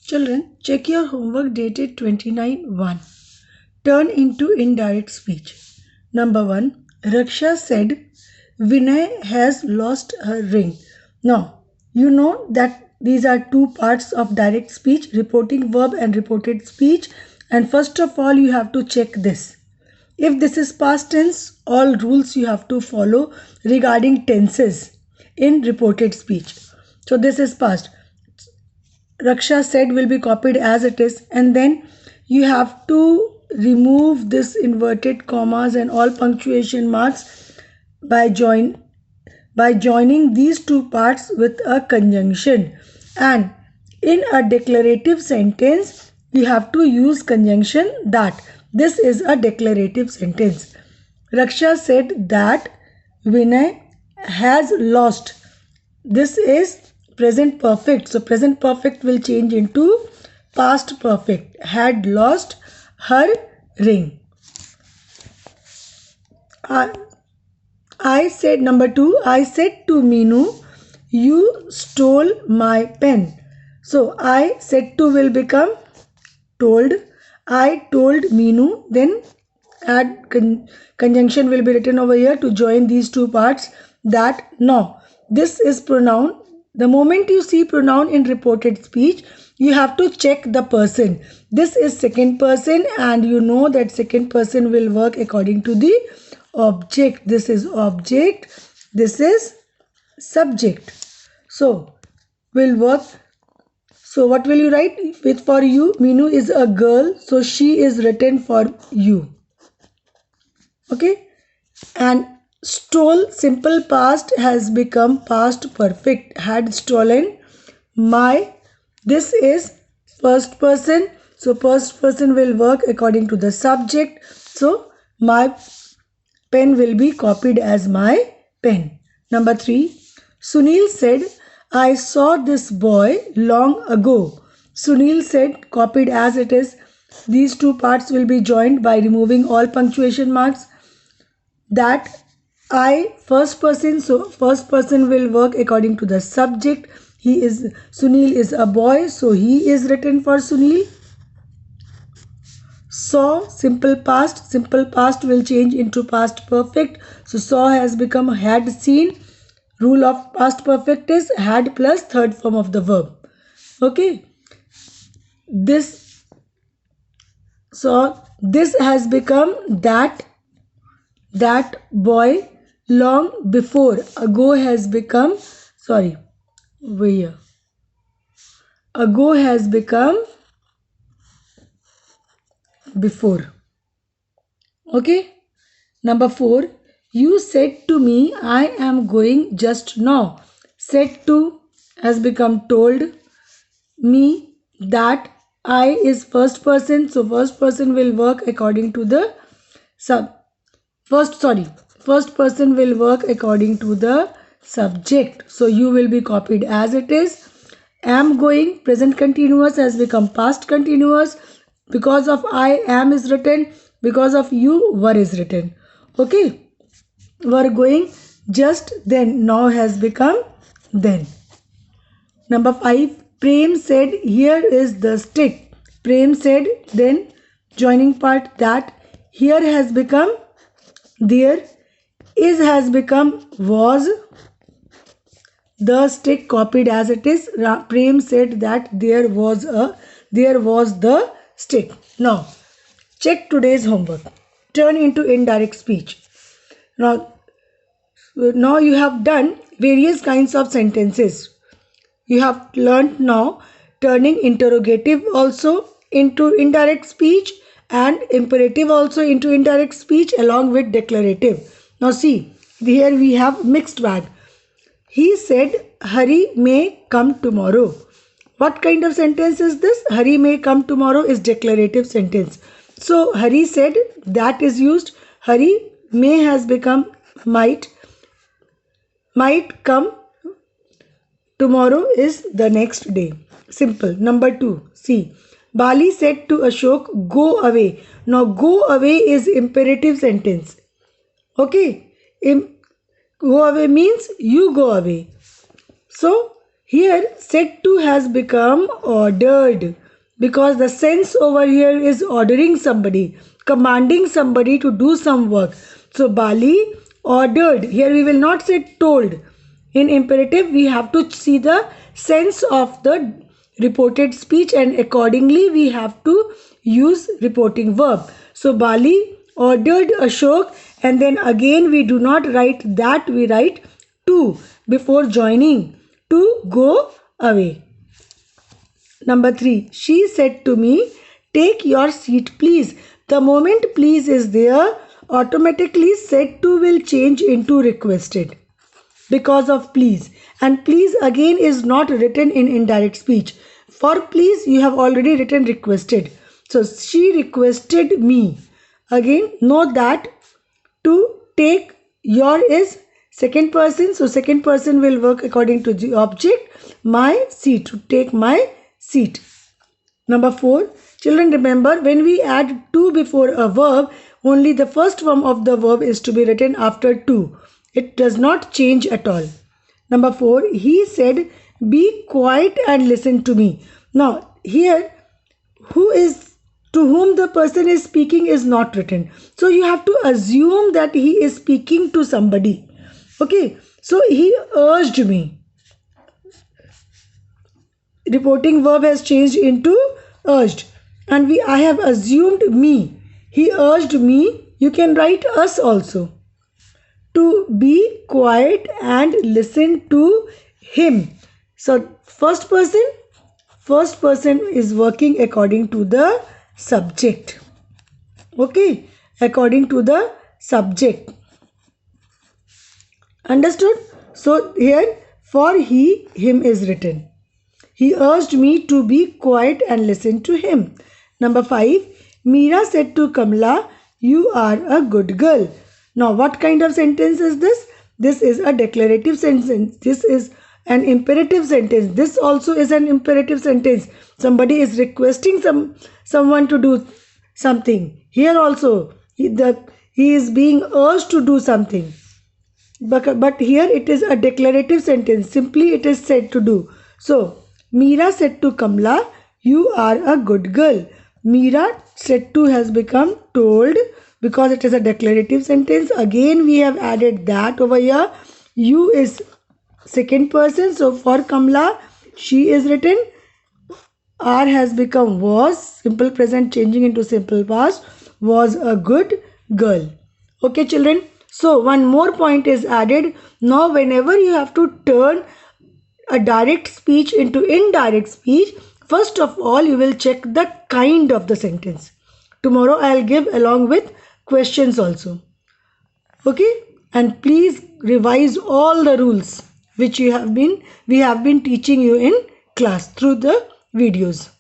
Children, check your homework dated 29/1. Turn into indirect speech. Number 1. Raksha said, Vinay has lost her ring. Now, you know that these are two parts of direct speech, reporting verb and reported speech. And first of all, you have to check this. If this is past tense, all rules you have to follow regarding tenses in reported speech. So this is past. Raksha said will be copied as it is, and then you have to remove this inverted commas and all punctuation marks by joining these two parts with a conjunction. And in a declarative sentence you have to use conjunction that. This is a declarative sentence. Raksha said that Vinay has lost. This is present perfect. So present perfect will change into past perfect. Had lost her ring. I said, number 2, I said to Meenu, you stole my pen. So I said to will become told. I told Meenu, then add conjunction will be written over here to join these two parts. That now this is pronoun. The moment you see pronoun in reported speech, you have to check the person. This is second person, and you know that second person will work according to the object. This is object, this is subject. So will work. So what will you write with for you? Meenu is a girl, so she is written for you. Okay, and stole, simple past has become past perfect. Had stolen my. This is first person, so first person will work according to the subject. So my pen will be copied as my pen. Number 3, Sunil said, I saw this boy long ago. Sunil said, copied as it is. These two parts will be joined by removing all punctuation marks. That I first person, so first person will work according to the subject. Sunil is a boy, so he is written for Sunil. Saw, simple past will change into past perfect. So saw has become had seen. Rule of past perfect is had plus third form of the verb. Okay, this has become that boy long before. Ago has become, ago has become before. Okay. Number 4, you said to me, I am going just now. Said to has become told me. That I is first person, so first person will work according to the first person will work according to the subject. So you will be copied as it is. Am going, present continuous has become past continuous. Because of I, am is written. Because of you, were is written. Okay, were going just then, now has become then. Number 5, Prem said, here is the stick. Prem said, then joining part that. Here has become there. Is has become was. The stick copied as it is. Prem said that there was the stick. Now check today's homework. Turn into indirect speech. Now you have done various kinds of sentences. You have learnt now turning interrogative also into indirect speech and imperative also into indirect speech along with declarative. Now see, here we have mixed bag. He said, Hari may come tomorrow. What kind of sentence is this? Hari may come tomorrow is declarative sentence. So Hari said, that is used. Hari may has become might. Might come tomorrow is the next day. Simple. Number 2, see. Bali said to Ashok, go away. Now go away is imperative sentence. Okay. Go away means you go away. So Here said to has become ordered because the sense over here is ordering somebody, commanding somebody to do some work. So Bali ordered. Here we will not say told. In imperative we have to see the sense of the reported speech, and accordingly we have to use reporting verb. So Bali ordered Ashok, and then again we do not write that, we write to before joining, to go away. Number 3, she said to me, take your seat please. The moment please is there, automatically said to will change into requested because of please. And please again is not written in indirect speech. For please you have already written requested. So she requested me. Again note that to take your is second person. So second person will work according to the object. My seat, to take my seat. Number 4, children, remember when we add to before a verb, only the first form of the verb is to be written after to. It does not change at all. Number 4, he said, be quiet and listen to me. Now here who is, to whom the person is speaking is not written. So you have to assume that he is speaking to somebody. Okay, so he urged me. Reporting verb has changed into urged, and I have assumed me. He urged me. You can write us also. To be quiet and listen to him. So first person is working according to the subject. Okay, according to the subject. Understood? So here for he, him is written. He urged me to be quiet and listen to him. Number 5, Meera said to Kamla, you are a good girl. Now what kind of sentence is this? This is a declarative sentence. This is an imperative sentence. This also is an imperative sentence. Somebody is requesting someone to do something. Here also he is being urged to do something. But here it is a declarative sentence. Simply it is said to do. So Meera said to Kamla, you are a good girl. Meera said to has become told because it is a declarative sentence. Again we have added that over here. You is second person. So for Kamla, she is written. Are has become was. Simple present changing into simple past. Was a good girl. Okay children. So one more point is added. Now whenever you have to turn a direct speech into indirect speech, first of all you will check the kind of the sentence. Tomorrow I'll give along with questions also. Okay, and please revise all the rules which we have been teaching you in class through the videos.